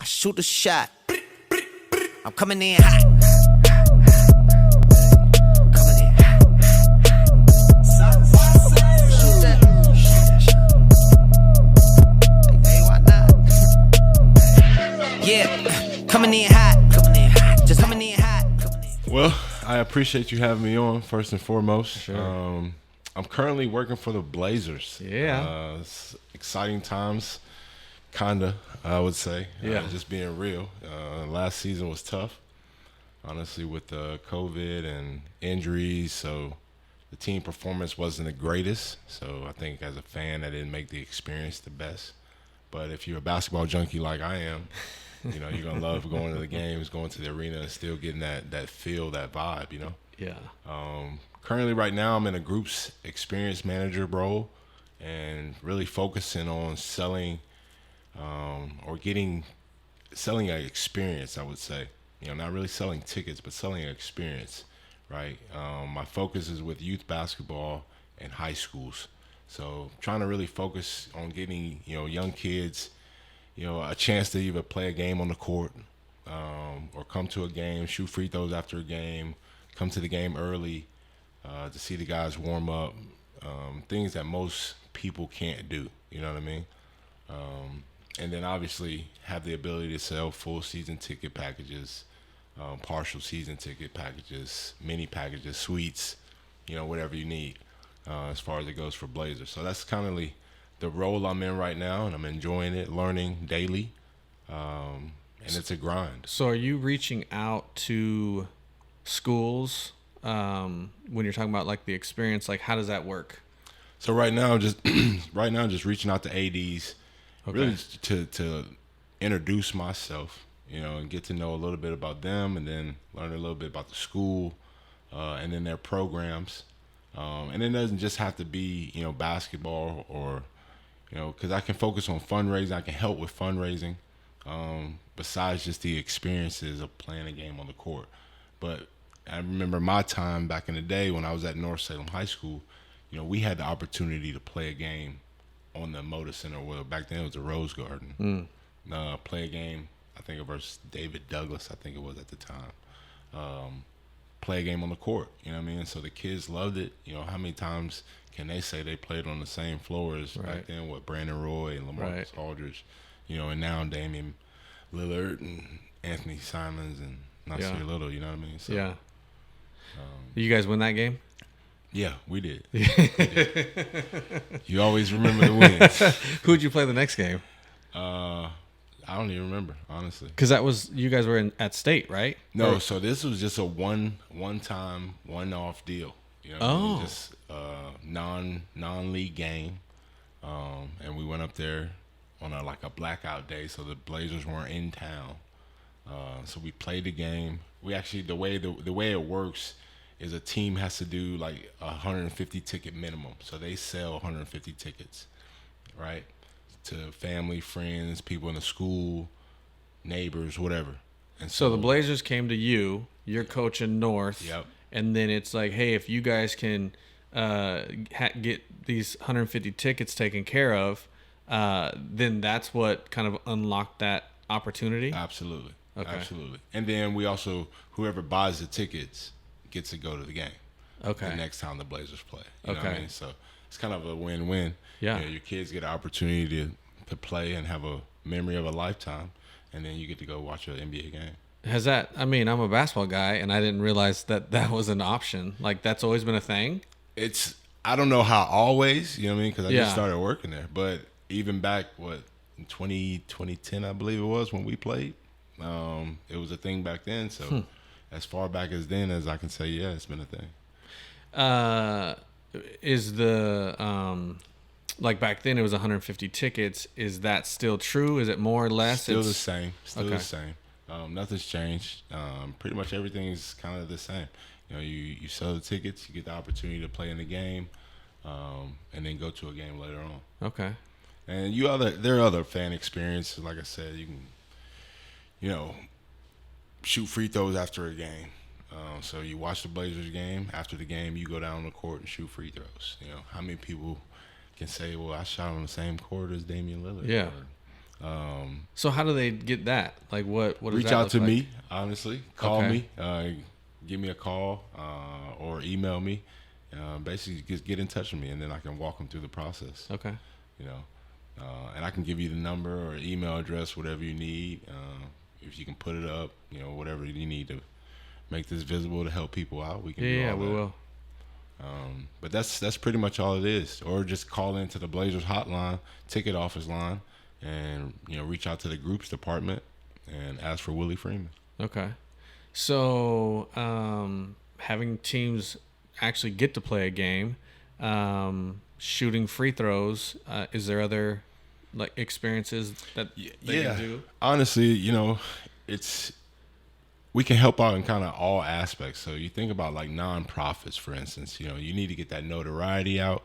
shoot a shot. I'm coming in hot. Coming in hot. Shoot that. Hey, why not? Yeah, coming in hot. Coming in hot. Just coming in hot. Well, I appreciate you having me on, first and foremost. Sure. I'm currently working for the Blazers. Yeah. It's exciting times, kinda, I would say. Yeah. Just being real. Last season was tough, honestly, with COVID and injuries. So the team performance wasn't the greatest. So I think as a fan, I didn't make the experience the best. But if you're a basketball junkie like I am, you know, you're going to love going to the games, going to the arena, and still getting that feel, that vibe, you know? Yeah. Currently, right now, I'm in a group's experience manager role and really focusing on selling selling an experience, I would say. You know, not really selling tickets, but selling an experience, right? My focus is with youth basketball and high schools. So trying to really focus on getting, you know, young kids, you know, a chance to either play a game on the court or come to a game, shoot free throws after a game, come to the game early to see the guys warm up, things that most people can't do, you know what I mean? And then obviously have the ability to sell full season ticket packages, partial season ticket packages, mini packages, suites, you know, whatever you need as far as it goes for Blazers. So that's kind of the role I'm in right now, and I'm enjoying it, learning daily, and it's a grind. So are you reaching out to schools when you're talking about like the experience? Like, how does that work? So right now, just reaching out to ADs, really to introduce myself, you know, and get to know a little bit about them, and then learn a little bit about the school, and then their programs. And it doesn't just have to be, you know, basketball or, you know, because I can focus on fundraising. I can help with fundraising, besides just the experiences of playing a game on the court. But I remember my time back in the day when I was at North Salem High School. You know, we had the opportunity to play a game on the Moda Center. Well, back then it was the Rose Garden. Play a game, I think, versus David Douglas, I think it was at the time. Play a game on the court, you know what I mean? So the kids loved it. You know, how many times can they say they played on the same floor as back then with Brandon Roy and LaMarcus Aldridge, you know, and now Damian Lillard and Anthony Simons and Nasir Little, you know what I mean? So, yeah. You guys win that game? Yeah, we did. You always remember the wins. Who'd you play the next game? I don't even remember, honestly. Because that was, you guys were at state, right? No, so this was just a one-time, one-off deal. You know, just non-league game, and we went up there on a blackout day, so the Blazers weren't in town. So we played the game. We actually, the way it works is a team has to do like 150 ticket minimum. So they sell 150 tickets, right? To family, friends, people in the school, neighbors, whatever. And so the Blazers came to you, you're coaching North. Yep. And then it's like, hey, if you guys can get these 150 tickets taken care of, then that's what kind of unlocked that opportunity? Absolutely. Okay. Absolutely. And then we also, whoever buys the tickets gets to go to the game. Okay. The next time the Blazers play. You know what I mean? So it's kind of a win-win. Yeah. You know, your kids get an opportunity to play and have a memory of a lifetime, and then you get to go watch an NBA game. Has that, I mean, I'm a basketball guy, and I didn't realize that was an option. Like, that's always been a thing? I don't know how always, you know what I mean? Because I just started working there. But even back, in 2010, I believe it was, when we played, it was a thing back then. So as far back as then as I can say, yeah, it's been a thing. Is the like back then it was 150 tickets? Is that still true? Is it more or less? Still the same. Still Okay. the same. Nothing's changed. Pretty much everything is kind of the same. You know, you sell the tickets, you get the opportunity to play in the game, and then go to a game later on. Okay. And there are other fan experiences. Like I said, you can, you know, shoot free throws after a game. So you watch the Blazers game. After the game, you go down the court and shoot free throws. You know, how many people can say, well, I shot on the same court as Damian Lillard? Yeah. So how do they get that? Like what does Reach that out look to like? me, honestly. Call Okay. me, give me a call, or email me. Basically, just get in touch with me, and then I can walk them through the process. Okay. You know, and I can give you the number or email address, whatever you need. If you can put it up, whatever you need to make this visible to help people out, we can do Yeah, all we that. will. But that's pretty much all it is. Or just call into the Blazers hotline, ticket office line, and reach out to the groups department and ask for Willie Freeman. Okay. So, having teams actually get to play a game, shooting free throws, is there other like experiences that they can do? Honestly, we can help out in kind of all aspects. So you think about like nonprofits, for instance. You need to get that notoriety out,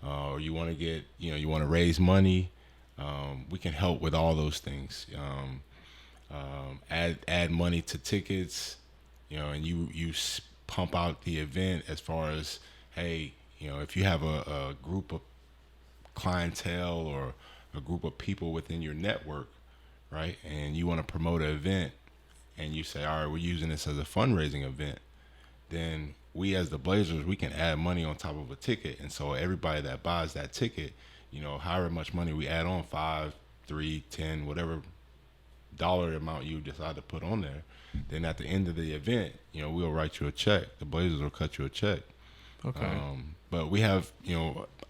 or you want to get, you want to raise money. We can help with all those things. Add money to tickets, and you pump out the event as far as, hey, if you have a group of clientele or a group of people within your network, right, and you want to promote an event, and you say, all right, we're using this as a fundraising event, then we as the Blazers, we can add money on top of a ticket. And so everybody that buys that ticket, however much money we add on, 5, 3, 10, whatever dollar amount you decide to put on there, then at the end of the event, we'll write you a check. The Blazers will cut you a check. Okay. But we have,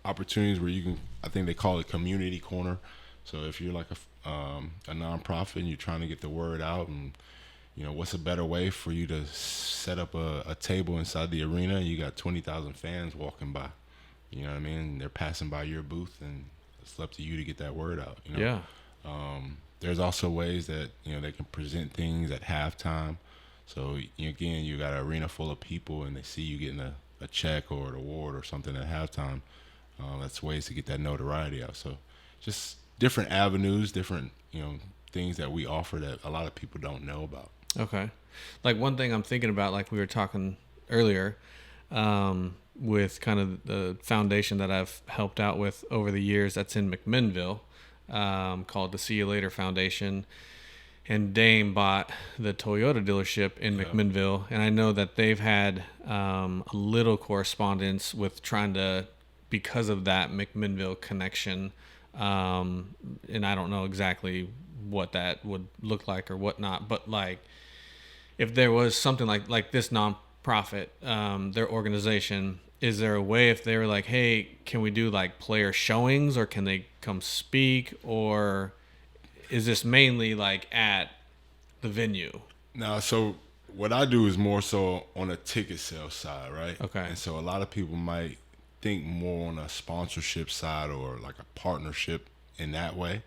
opportunities where you can, I think they call it community corner. So if you're like a nonprofit and you're trying to get the word out, and what's a better way for you to set up a table inside the arena, and you got 20,000 fans walking by, you know what I mean? They're passing by your booth, and it's up to you to get that word out. Yeah. There's also ways that they can present things at halftime. So again, you got an arena full of people, and they see you getting a check or an award or something at halftime. That's ways to get that notoriety out. So just different avenues, different things that we offer that a lot of people don't know about. Okay. Like one thing I'm thinking about, like we were talking earlier, with kind of the foundation that I've helped out with over the years that's in McMinnville, called the See You Later Foundation. And Dame bought the Toyota dealership in McMinnville. And I know that they've had a little correspondence with trying to, because of that McMinnville connection, and I don't know exactly what that would look like or whatnot, but like if there was something like this nonprofit, their organization, is there a way if they were like, hey, can we do like player showings, or can they come speak, or is this mainly like at the venue? Now, so what I do is more so on a ticket sales side, right? Okay. And so a lot of people might think more on a sponsorship side or like a partnership in that way.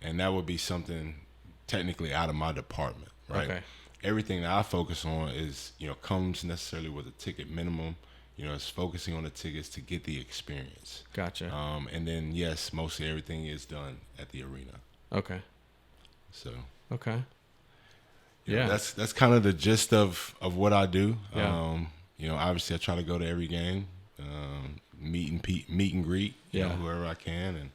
And that would be something technically out of my department, right? Okay. Everything that I focus on is, comes necessarily with a ticket minimum. It's focusing on the tickets to get the experience. Gotcha. And then, yes, mostly everything is done at the arena. Okay. So. Okay. Yeah, that's kind of the gist of what I do. Yeah. Obviously I try to go to every game, meet and greet, whoever I can, and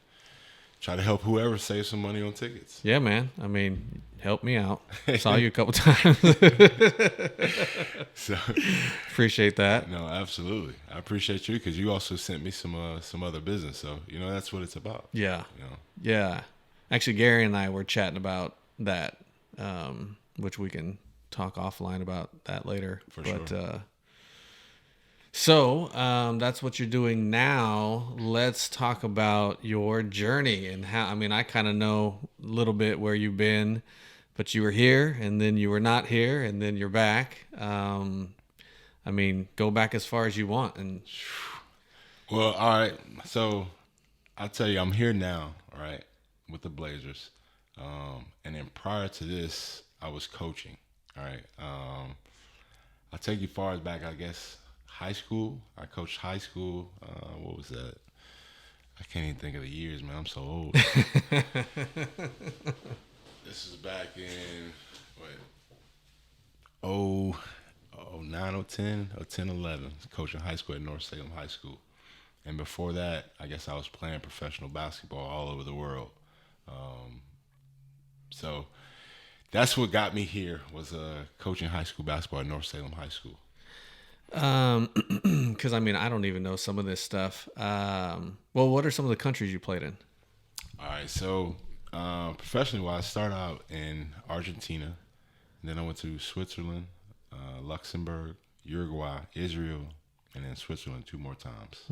try to help whoever save some money on tickets. Yeah, man. I mean, help me out. Saw you a couple times. So appreciate that. no, absolutely. I appreciate you because you also sent me some other business. So that's what it's about. Yeah. Yeah. Actually, Gary and I were chatting about that, which we can talk offline about that later. For sure. So that's what you're doing now. Let's talk about your journey and how. I mean, I kind of know a little bit where you've been, but you were here, and then you were not here, and then you're back. I mean, go back as far as you want. And well, all right. So I'll tell you, I'm here now, right, with the Blazers. And then prior to this, I was coaching. All right. I'll take you far as back, I guess. High school. I coached high school. What was that? I can't even think of the years, man. I'm so old. This is back in what? 09, 010, or 10, 11. Coaching high school at North Salem High School. And before that, I guess I was playing professional basketball all over the world. So that's what got me here was coaching high school basketball at North Salem High School. Because I mean, I don't even know some of this stuff. Well, what are some of the countries you played in? All right, so professionally, I started out in Argentina, and then I went to Switzerland, Luxembourg, Uruguay, Israel, and then Switzerland 2 more times.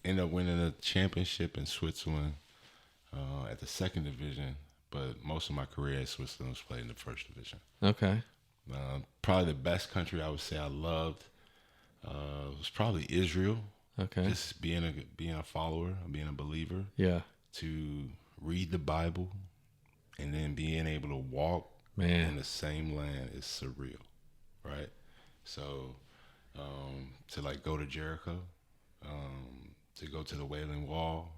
Ended up winning a championship in Switzerland at the 2nd division, but most of my career at Switzerland was played in the 1st division. Okay. Probably the best country I would say I loved was probably Israel. Okay. Just being a follower, being a believer. Yeah. To read the Bible and then being able to walk in the same land is surreal, right? So to like go to Jericho, to go to the Wailing Wall,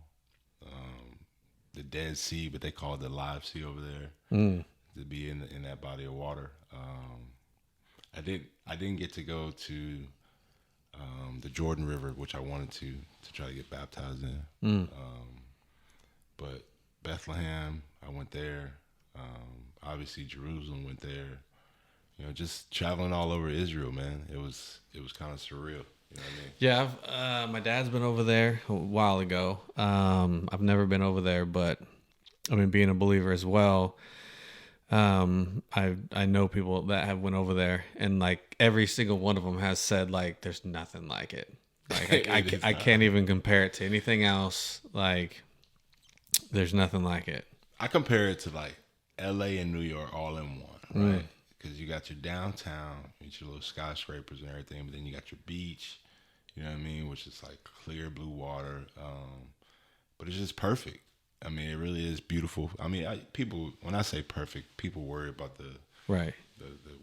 the Dead Sea, but they call it the Live Sea over there. To be in that body of water. I didn't get to go to the Jordan River, which I wanted to try to get baptized in. But Bethlehem, I went there. Obviously Jerusalem, went there. You know, just traveling all over Israel, man. It was kind of surreal. You know what I mean? Yeah, my dad's been over there a while ago. I've never been over there, but I mean, being a believer as well, I know people that have went over there, and like every single one of them has said like there's nothing like it. Like I can't even compare it to anything else. Like there's nothing like it. I compare it to like L.A. and New York all in one, right? Because you got your downtown, with your little skyscrapers and everything, but then you got your beach, you know what I mean, which is like clear blue water. But it's just perfect. I mean, it really is beautiful. I mean, people, when I say perfect, people worry about the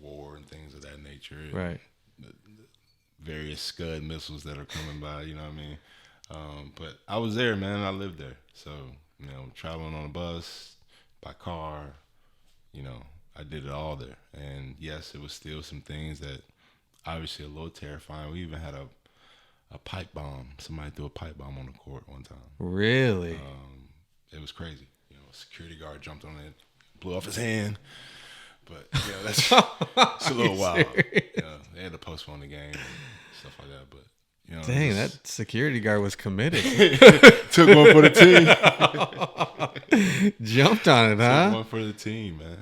war and things of that nature. Right. The various Scud missiles that are coming by, you know what I mean? But I was there, man. I lived there. So, you know, traveling on a bus, by car, you know, I did it all there. And yes, it was still some things that obviously a little terrifying. We even had a pipe bomb. Somebody threw a pipe bomb on the court one time. Really? It was crazy. You know, a security guard jumped on it, blew off his hand. But yeah, that's it's a little wild. You know, they had to postpone the game and stuff like that. But you know, dang, that security guard was committed. Took one for the team. Jumped on it, huh? Took one for the team, man.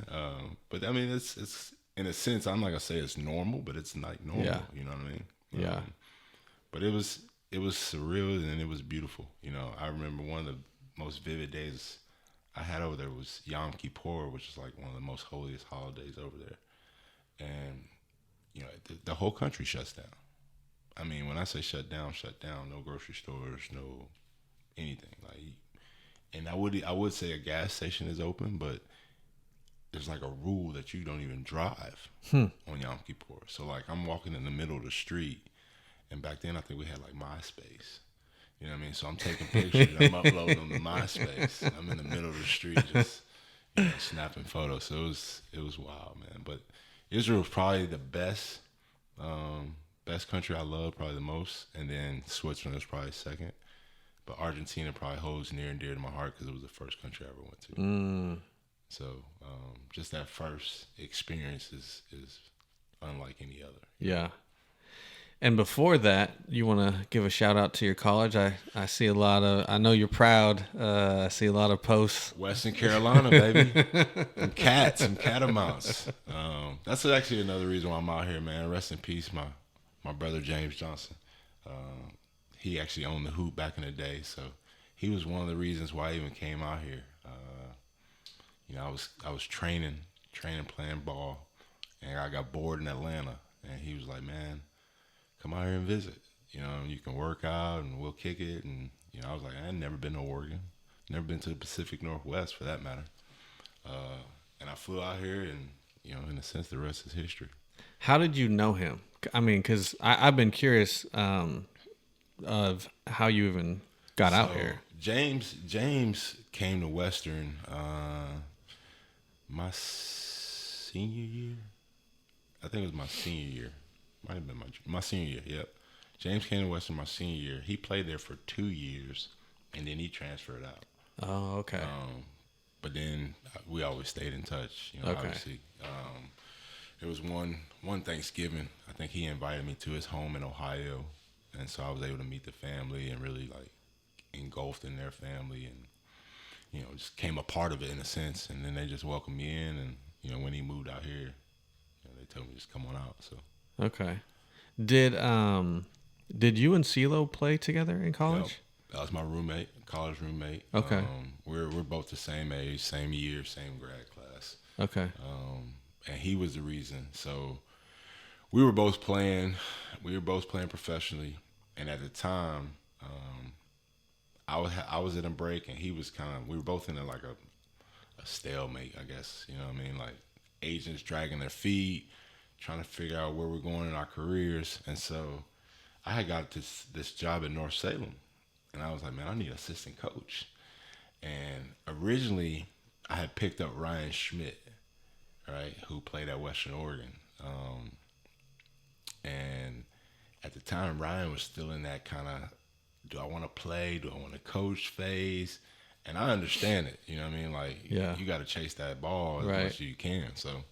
But I mean, it's in a sense, I'm not gonna say it's normal, but it's like normal. Yeah. You know what I mean? Yeah. But it was surreal and it was beautiful. You know, I remember one of the most vivid days I had over there was Yom Kippur, which is like one of the most holiest holidays over there. And, you know, the whole country shuts down. I mean, when I say shut down, no grocery stores, no anything. Like, and I would say a gas station is open, but there's like a rule that you don't even drive on Yom Kippur. So like I'm walking in the middle of the street, and back then I think we had like MySpace. You know what I mean? So I'm taking pictures, I'm uploading them to MySpace. I'm in the middle of the street just, you know, snapping photos. So it was wild, man. But Israel was probably the best country I love, probably the most. And then Switzerland is probably second. But Argentina probably holds near and dear to my heart because it was the first country I ever went to. So just that first experience is unlike any other. Yeah. And before that, you want to give a shout out to your college? I see a lot of, I know you're proud. I see a lot of posts. Western Carolina, baby. And catamounts. That's actually another reason why I'm out here, man. Rest in peace, my brother James Johnson. He actually owned the hoop back in the day, so he was one of the reasons why I even came out here. You know, I was training, playing ball, and I got bored in Atlanta, and he was like, man, come out here and visit. You know, you can work out and we'll kick it. And, you know, I was like, I had never been to Oregon. Never been to the Pacific Northwest for that matter. And I flew out here and, you know, in a sense, the rest is history. How did you know him? I mean, because I've been curious of how you even got out here. James came to Western my senior year. I think it was my senior year. Might have been my senior year, yep. James came to Western my senior year. He played there for 2 years, and then he transferred out. Oh, okay. but then we always stayed in touch. You know, Okay. obviously. There was one Thanksgiving. I think he invited me to his home in Ohio, and so I was able to meet the family and really like engulfed in their family, and just came a part of it in a sense. And then they just welcomed me in, and when he moved out here, they told me just come on out. So Okay. Did you and CeeLo play together in college? Yep. That was my roommate, college roommate. Okay. We're both the same age, same year, same grad class. Okay. And he was the reason. So we were both playing professionally, and at the time, I was in a break, and he was we were both in like a stalemate, I guess. You know what I mean? Like agents dragging their feet, trying to figure out where we're going in our careers. And so I had got this job at North Salem, and I was like, man, I need an assistant coach. And originally, I had picked up Ryan Schmidt, right, who played at Western Oregon. And at the time, Ryan was still in that kind of, do I want to play? Do I want to coach phase? And I understand it. You know what I mean? Like, you got to chase that ball as much as you can. So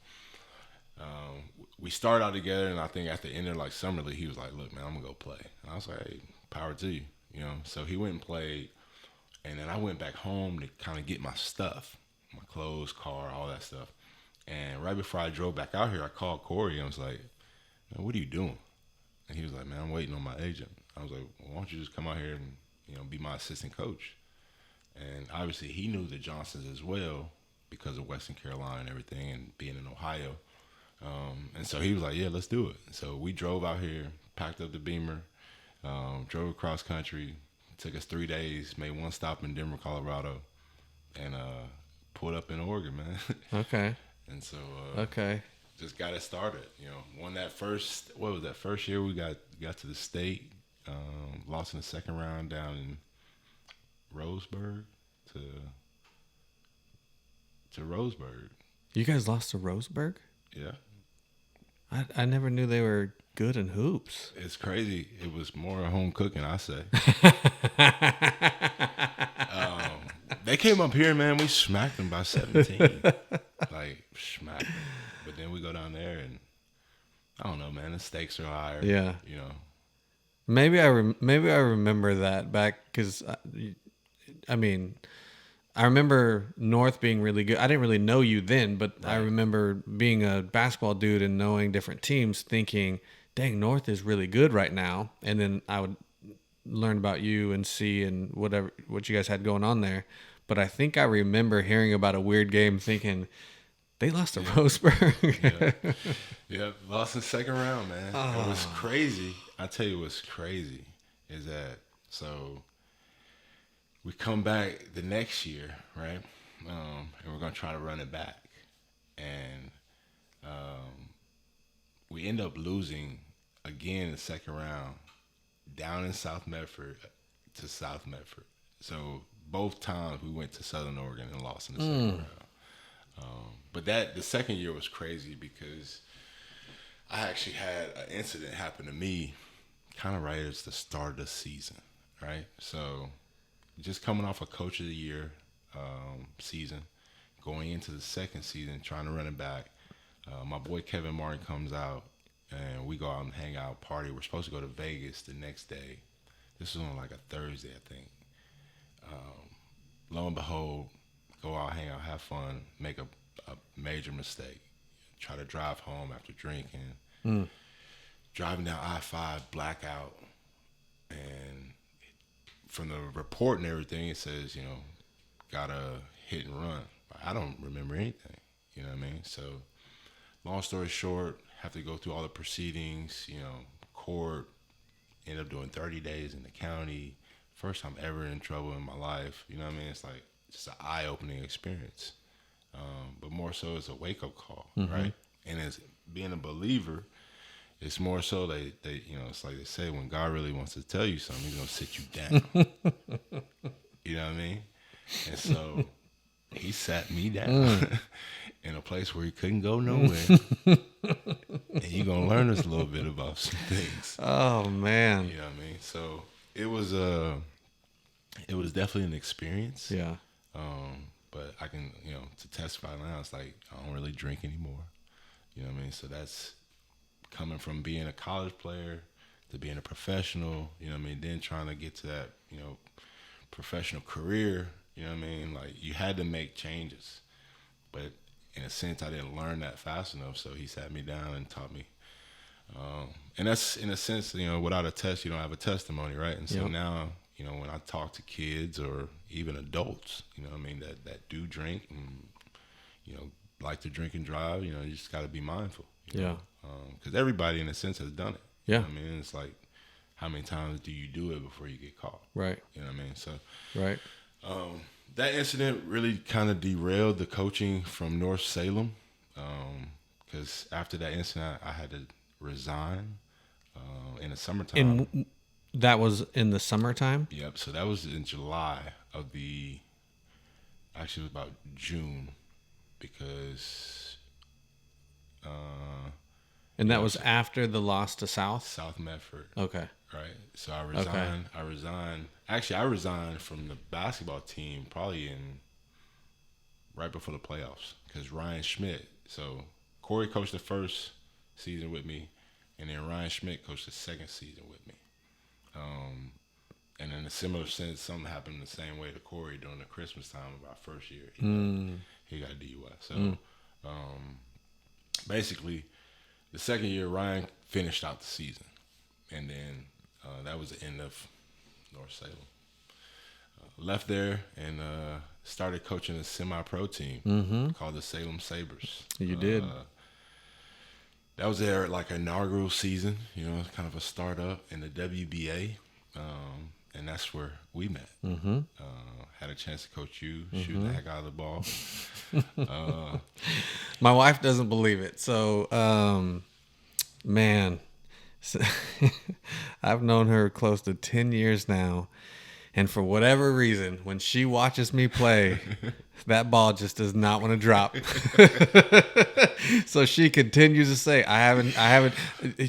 we started out together, and I think at the end of like summer league, he was like, look, man, I'm going to go play. And I was like, hey, power to you. So he went and played, and then I went back home to kind of get my stuff, my clothes, car, all that stuff. And right before I drove back out here, I called Corey, and I was like, man, what are you doing? And he was like, man, I'm waiting on my agent. I was like, well, why don't you just come out here and, be my assistant coach? And obviously he knew the Johnsons as well because of Western Carolina and everything and being in Ohio. And so he was like, yeah, let's do it. So we drove out here, packed up the Beamer, drove across country. It took us 3 days, made one stop in Denver, Colorado, and pulled up in Oregon, man. Okay. And so just got it started. Won that first year we got to the state, lost in the second round down in Roseburg to Roseburg. You guys lost to Roseburg? Yeah. I never knew they were good in hoops. It's crazy. It was more home cooking, I say. They came up here, man. We smacked them by 17. Like, smacked them. But then we go down there, and I don't know, man. The stakes are higher. Yeah. Maybe I remember that back because, I remember North being really good. I didn't really know you then, but right. I remember being a basketball dude and knowing different teams thinking, dang, North is really good right now. And then I would learn about you and see and what you guys had going on there. But I think I remember hearing about a weird game thinking, they lost to Roseburg. Yeah, lost in the second round, man. Oh. It was crazy. I tell you what's crazy is that, so we come back the next year, right? And we're going to try to run it back. And we end up losing again in the second round down in South Medford to South Medford. So both times we went to Southern Oregon and lost in the second round. But the second year was crazy because I actually had an incident happen to me kind of right at the start of the season, right? So just coming off a Coach of the Year season, going into the second season, trying to run it back, my boy Kevin Martin comes out, and we go out and hang out, party. We're supposed to go to Vegas the next day. This was on like a Thursday, I think. Lo and behold, go out, hang out, have fun, make a major mistake. Try to drive home after drinking. Driving down I-5, blackout. And from the report and everything, it says, got a hit and run. I don't remember anything. You know what I mean? So, long story short, have to go through all the proceedings, court, end up doing 30 days in the county. First time ever in trouble in my life. You know what I mean? It's like just an eye-opening experience. But more so it's a wake-up call, right? And as being a believer, it's more so they it's like they say, when God really wants to tell you something, he's going to sit you down. You know what I mean? And so he sat me down in a place where he couldn't go nowhere. And you're going to learn us a little bit about some things. Oh, man. You know what I mean? So it was definitely an experience. Yeah. but I can, to testify now, it's like I don't really drink anymore. You know what I mean? So that's coming from being a college player to being a professional, you know what I mean? Then trying to get to that, professional career, you know what I mean? Like, you had to make changes. But in a sense, I didn't learn that fast enough, so he sat me down and taught me. And that's, in a sense, without a test, you don't have a testimony, right? And so now, when I talk to kids or even adults, you know what I mean, that do drink and, like to drink and drive, you just got to be mindful. Because everybody, in a sense, has done it. Yeah. You know what I mean, it's like, how many times do you do it before you get caught? Right. You know what I mean? So, right. That incident really kind of derailed the coaching from North Salem. Because after that incident, I had to resign in the summertime. And that was in the summertime? Yep. So that was in July of actually, it was about June, because. And that was after the loss to South Medford. Okay. Right. So I resigned. Okay. I resigned. Actually, I resigned from the basketball team probably right before the playoffs, because Ryan Schmidt. So Corey coached the first season with me, and then Ryan Schmidt coached the second season with me. And in a similar sense, something happened the same way to Corey during the Christmas time of our first year. He got a DUI. So basically, the second year, Ryan finished out the season. And then that was the end of North Salem. Left there and started coaching a semi-pro team called the Salem Sabres. You did. That was their inaugural season, kind of a startup in the WBA. And that's where we met. Had a chance to coach you, shoot the heck out of the ball. My wife doesn't believe it. So, man, I've known her close to 10 years now. And for whatever reason, when she watches me play, that ball just does not want to drop. So she continues to say, I haven't.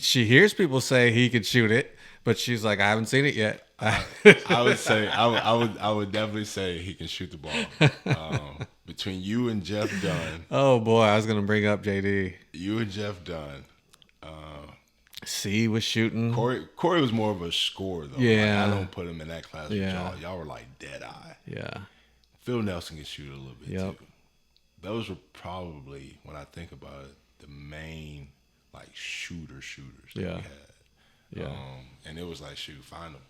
She hears people say he could shoot it, but she's like, I haven't seen it yet. I would say, I would definitely say he can shoot the ball. Between you and Jeff Dunn. Oh boy, I was gonna bring up JD. You and Jeff Dunn. C was shooting. Corey was more of a scorer though. Yeah. I don't put him in that class with y'all. Y'all were like dead eye. Yeah. Phil Nelson can shoot a little bit Yep. too. Those were probably, when I think about it, the main shooters that we had. Yeah. And it was like, shoot, find them.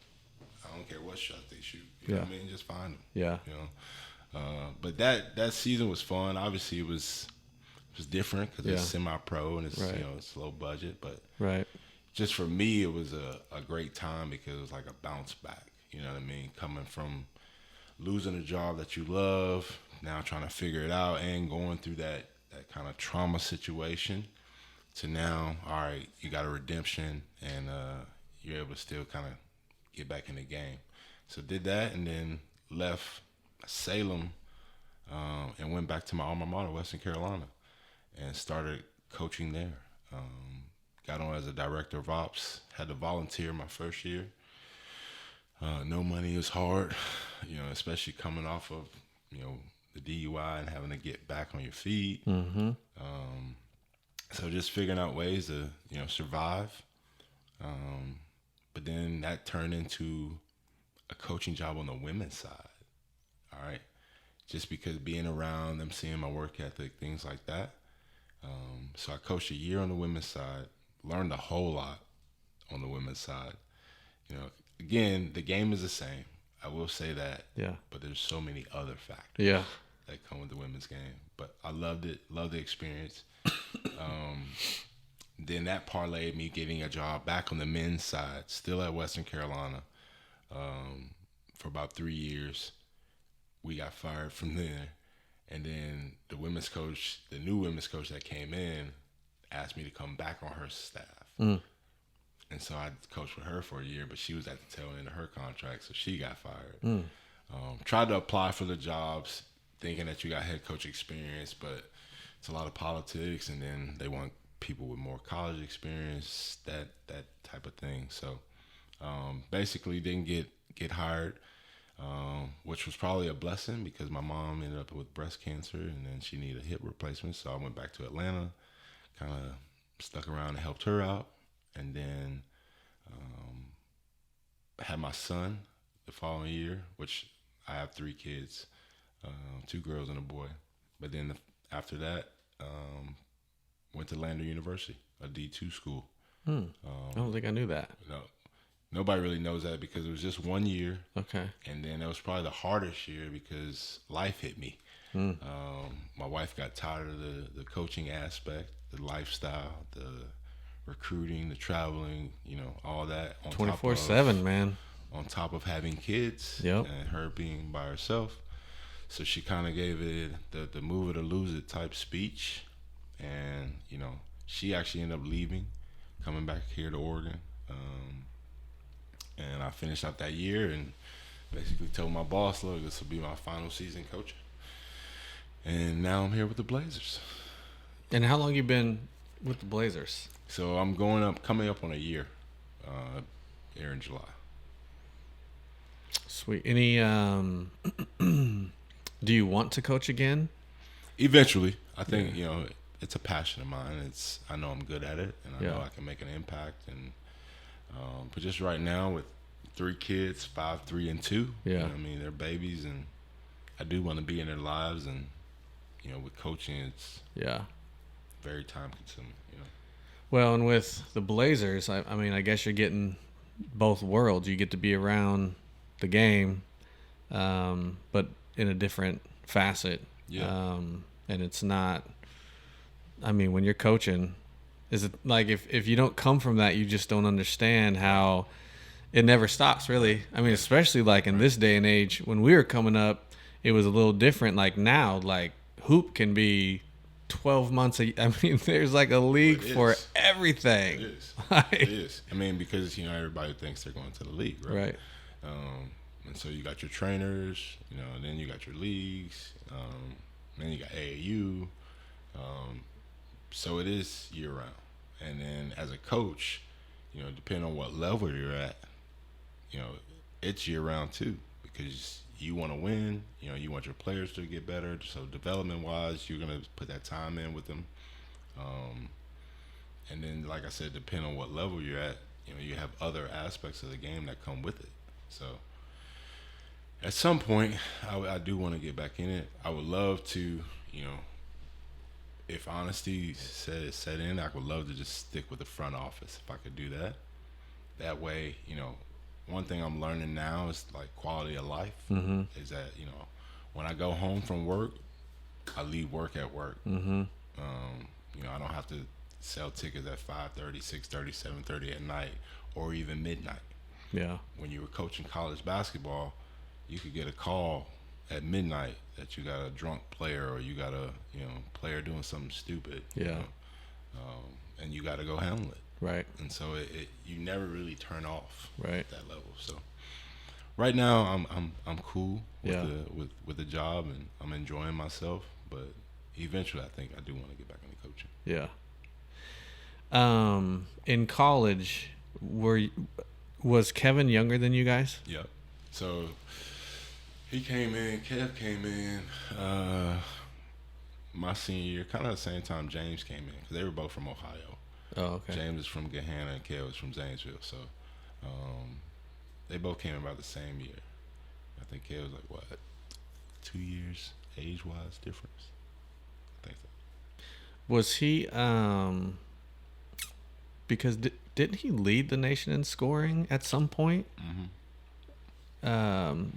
I don't care what shot they shoot. You know what I mean? Just find them. Yeah. But that season was fun. Obviously, it was different because it's semi-pro and it's it's low budget. But just for me, it was a great time because it was like a bounce back. You know what I mean? Coming from losing a job that you love, now trying to figure it out and going through that kind of trauma situation, to now, all right, you got a redemption and you're able to still kind of get back in the game. So did that and then left Salem and went back to my alma mater, Western Carolina, and started coaching there. Got on as a director of ops, had to volunteer my first year. No money is hard, especially coming off of, the DUI and having to get back on your feet. So just figuring out ways to, survive. But then that turned into a coaching job on the women's side. All right. Just because being around them, seeing my work ethic, things like that. So I coached a year on the women's side, learned a whole lot on the women's side. Again, the game is the same. I will say that. Yeah. But there's so many other factors. Yeah. That come with the women's game. But I loved it, loved the experience. Then that parlayed me getting a job back on the men's side, still at Western Carolina, for about 3 years. We got fired from there. And then the new women's coach that came in asked me to come back on her staff. And so I coached with her for a year, but she was at the tail end of her contract, so she got fired. Tried to apply for the jobs, thinking that you got head coach experience, but it's a lot of politics, and then they want people with more college experience, that type of thing. So basically didn't get hired. which was probably a blessing because my mom ended up with breast cancer and then she needed a hip replacement. So I went back to Atlanta, kind of stuck around and helped her out. And then had my son the following year, which I have 3 kids, 2 girls and a boy. But then after that, went to Lander University, a D2 school. I don't think I knew that. No, nobody really knows that because it was just 1 year. Okay. And then it was probably the hardest year because life hit me. My wife got tired of the coaching aspect, the lifestyle, the recruiting, the traveling, all that. 24/7, man. On top of having kids. Yep. And her being by herself. So she kind of gave it the move it or lose it type speech. And, she actually ended up leaving, coming back here to Oregon. And I finished out that year and basically told my boss, look, this will be my final season coaching. And now I'm here with the Blazers. And how long you been with the Blazers? So I'm coming up on a year here in July. Sweet. Any, do you want to coach again? Eventually. I think, it's a passion of mine. I know I'm good at it and I know I can make an impact. And but just right now with 3 kids, 5, 3, and 2, yeah. They're babies and I do want to be in their lives and, with coaching, it's very time consuming, Well, and with the Blazers, I guess you're getting both worlds. You get to be around the game, but in a different facet. Yeah. And it's not, when you're coaching, is it like if you don't come from that, you just don't understand how it never stops, really. Especially like in this day and age, when we were coming up, it was a little different. Like now, like hoop can be 12 months. There's like a league for everything. It is. It is. Because, everybody thinks they're going to the league, right? Right. And so you got your trainers, and then you got your leagues, then you got AAU. So it is year round. And then as a coach, depending on what level you're at, it's year round too, because you want to win, you want your players to get better. So development wise, you're going to put that time in with them. And then, like I said, depending on what level you're at, you have other aspects of the game that come with it. So at some point, I do want to get back in it. I would love to, if honesty set in, I would love to just stick with the front office if I could do that. That way, one thing I'm learning now is like quality of life. Mm-hmm. Is that, when I go home from work, I leave work at work. Mm-hmm. I don't have to sell tickets at 5:30, 6:30, 7:30 at night or even midnight. Yeah. When you were coaching college basketball, you could get a call at midnight that you got a drunk player or you got a player doing something stupid. Yeah. And you got to go handle it. Right. And so you never really turn off right. at that level. So right now I'm cool with the job and I'm enjoying myself. But eventually I think I do want to get back into coaching. Yeah. In college, was Kevin younger than you guys? Yep. So Kev came in my senior year, kind of the same time James came in, because they were both from Ohio. Oh, okay. James is from Gahanna and Kev was from Zanesville. So they both came in about the same year. I think Kev was like, 2 years age-wise difference? I think so. Was he, because didn't he lead the nation in scoring at some point? Mm-hmm.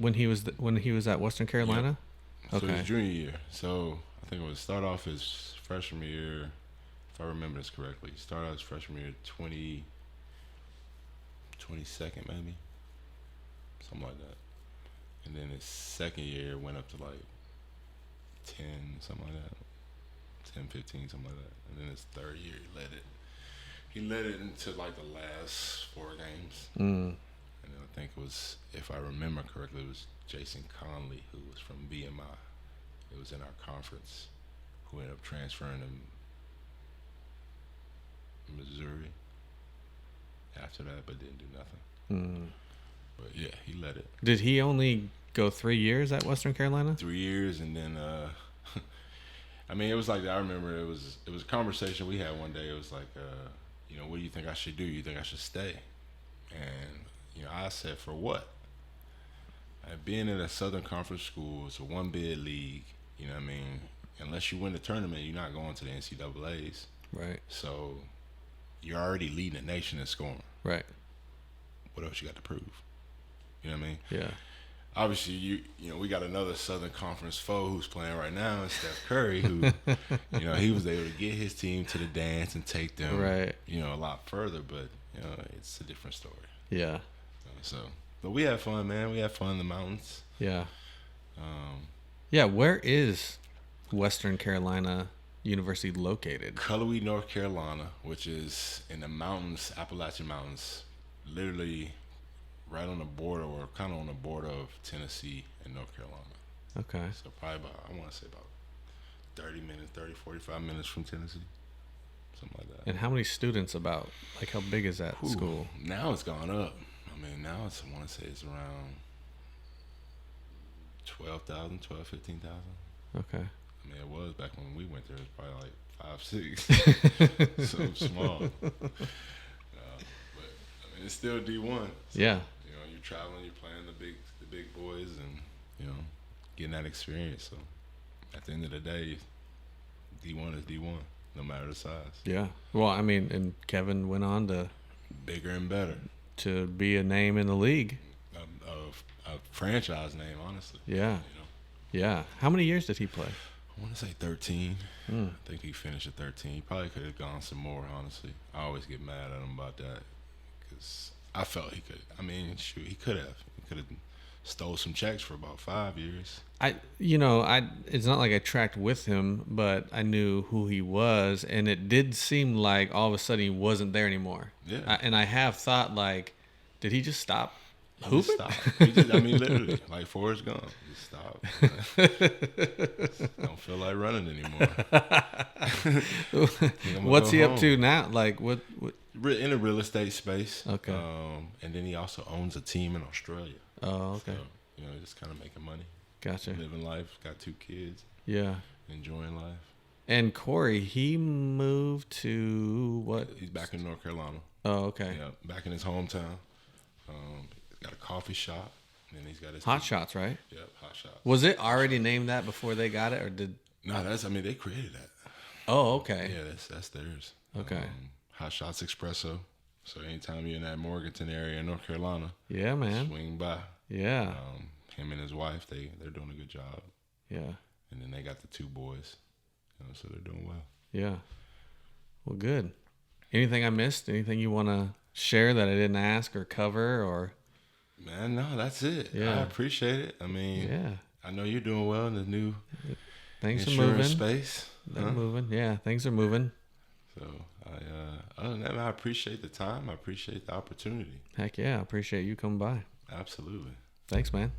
When he was at Western Carolina? Yep. So Okay. his junior year. So I think it would start off his freshman year, if I remember this correctly. He started out his freshman year 22nd maybe, something like that. And then his second year went up to like 10, something like that, 10, 15, something like that. And then his third year he led it into like the last 4 games. And then I think it was, if I remember correctly, it was Jason Conley, who was from BMI. It was in our conference, who ended up transferring to Missouri after that, but didn't do nothing. But yeah, he led it. Did he only go 3 years at Western Carolina? 3 years, and then I mean, it was like, I remember it was a conversation we had one day. It was like, you know, what do you think I should do? You think I should stay? And, you know, I said, for what? Being in a Southern Conference school, it's a one-bid league, you know what I mean? Unless you win the tournament, you're not going to the NCAAs. Right. So you're already leading the nation in scoring. Right. What else you got to prove? You know what I mean? Yeah. Obviously, you know, we got another Southern Conference foe who's playing right now, and Steph Curry, who, you know, he was able to get his team to the dance and take them, right, you know, a lot further. But, you know, it's a different story. Yeah. So, but we had fun, man. We had fun in the mountains. Yeah. Yeah. Where is Western Carolina University located? Cullowhee, North Carolina, which is in the mountains, Appalachian Mountains, literally right on the border, or kind of on the border of Tennessee and North Carolina. Okay. So probably about, I want to say about 45 minutes from Tennessee, something like that. And how many students about? Like, how big is that school? Now it's gone up. I mean, now it's, I want to say it's around 15,000. Okay. I mean, it was back when we went there. It was probably like 5, 6. So small. But I mean, it's still D1. So, yeah. you know, you're traveling, you're playing the big boys, and, you know, getting that experience. So at the end of the day, D1 is D1, no matter the size. Yeah. Well, I mean, and Kevin went on to bigger and better, to be a name in the league. A franchise name, honestly. Yeah. You know? Yeah. How many years did he play? I want to say 13. I think he finished at 13. He probably could have gone some more, honestly. I always get mad at him about that because I felt he could. I mean, shoot, he could have. He could have stole some checks for about 5 years. It's not like I tracked with him, but I knew who he was, and it did seem like all of a sudden he wasn't there anymore. Yeah. And I have thought, like, did he just stop hooping? Stop. I mean, literally, like Forrest Gump. Just stop. Don't feel like running anymore. What's he up to now? Like, what? In the real estate space. Okay. And then he also owns a team in Australia. Oh, okay. So, you know, just kind of making money. Gotcha. Living life. Got 2 kids. Yeah. Enjoying life. And Corey, he moved to what? He's back in North Carolina. Oh, okay. Yeah, back in his hometown. Got a coffee shop, and then he's got his Hot Shots, right? Yep, Hot Shots. Was it already named that before they got it, or did? No, they created that. Oh, okay. Yeah, that's theirs. Okay. Hot Shots Espresso. So anytime you're in that Morganton area in North Carolina, yeah, man, swing by. Yeah. Him and his wife, they're doing a good job. Yeah. And then they got the 2 boys, so they're doing well. Yeah. Well, good. Anything I missed? Anything you want to share that I didn't ask or cover or? Man, no, that's it. Yeah. I appreciate it. I mean, yeah, I know you're doing well in the new things are insurance moving. space. They're moving. Yeah, things are moving. So, other than that, I appreciate the time. I appreciate the opportunity. Heck yeah, I appreciate you coming by. Absolutely. Thanks, man.